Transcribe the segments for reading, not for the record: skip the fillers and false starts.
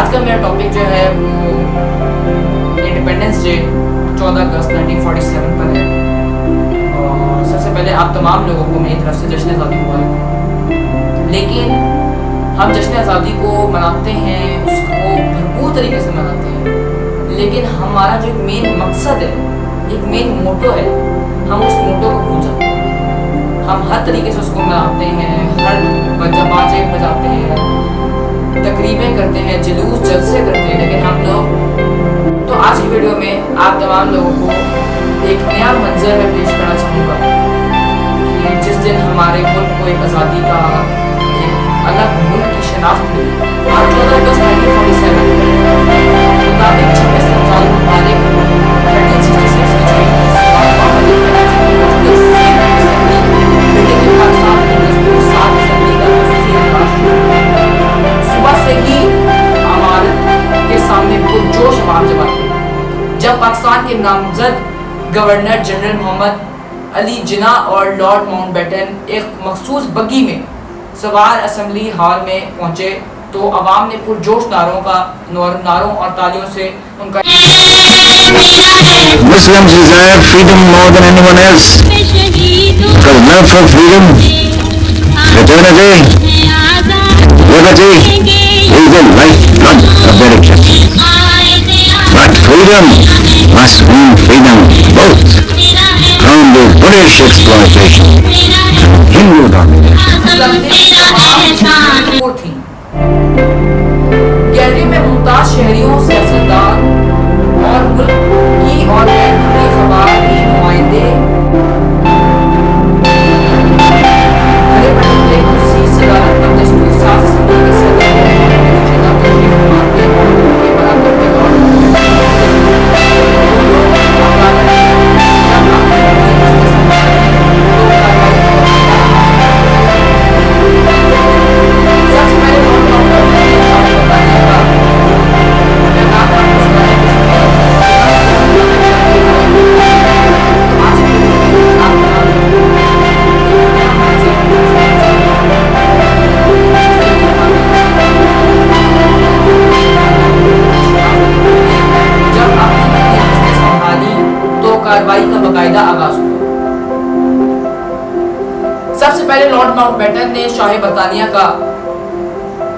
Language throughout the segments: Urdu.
آج کا میرا ٹاپک جو ہے وہ انڈیپینڈنس ڈے 14 اگست 1947 پر ہے. اور سب سے پہلے آپ تمام لوگوں کو میری طرف سے جشن آزادی مبارک. لیکن ہم جشن آزادی کو مناتے ہیں, اس کو بھرپور طریقے سے مناتے ہیں, لیکن ہمارا جو ایک مین مقصد ہے, ایک مین موٹو ہے, ہم اس موٹو کو بھول جاتے ہیں. ہم ہر طریقے سے اس کو مناتے ہیں, ہر باجے بجاتے ہیں, تقریبیں کرتے ہیں, جلوس جلسے کرتے ہیں, لیکن ہم لوگ تو آج کی ویڈیو میں آپ تمام لوگوں کو ایک نیا منظر میں پیش کرنا چاہوں گا کہ جس دن ہمارے ملک کو ایک آزادی کا ایک الگ ملک کی شناخت ملی. آج 14 اگست 1947 مطابق 26 سال ممالک 1366 جب پاکستان کے نامزد گورنر جنرل محمد علی جناح اور لارڈ ماؤنٹ بیٹن ایک مخصوص بگی میں سوار اسمبلی ہال میں پہنچے تو عوام نے پرجوش نعروں اور تالیوں سے ان کا Muslims desire freedom more than anyone else. Because love for freedom, fraternity, liberty is the lifeblood of their existence. But freedom must mean freedom both from the British exploitation and Hindu domination. Gallery میں ممتاز شہریوں, سیاستدان اور ملک کی اور کی خواتین نمائندے کھڑے پڑے کرسی صدارت پر دستور ساز اسمبلی کے صدر جناب تشریف فرماتے اور ان کے برابر کے دور کارروائی کا باقاعدہ آغاز ہوا. سب سے پہلے لارڈ ماؤنٹ بیٹن نے شاہ برطانیہ کا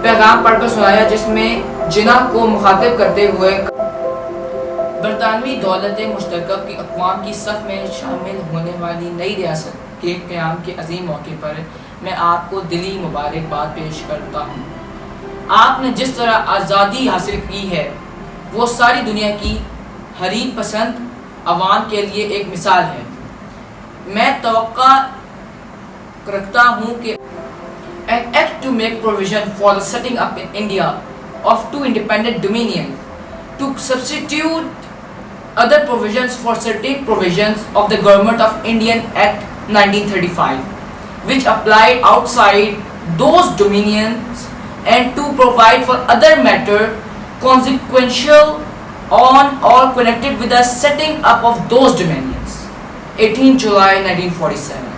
پیغام پڑھ کر سنایا, جس میں جناح کو مخاطب کرتے ہوئے برطانوی دولت مشترکہ کی اقوام کی صف میں شامل ہونے والی نئی ریاست کے قیام کے عظیم موقع پر میں آپ کو دلی مبارکباد پیش کرتا ہوں. آپ نے جس طرح آزادی حاصل کی ہے وہ ساری دنیا کی حریت پسند عوام کے لیے ایک مثال ہے. میں توقع رکھتا ہوں کہ an act to make provision for the setting up in India of two independent dominions to substitute other provisions for certain provisions of the Government of Indian Act 1935 which applied outside those dominions and to provide for other matter consequential on or connected with the setting up of those dominions. 18 July 1947.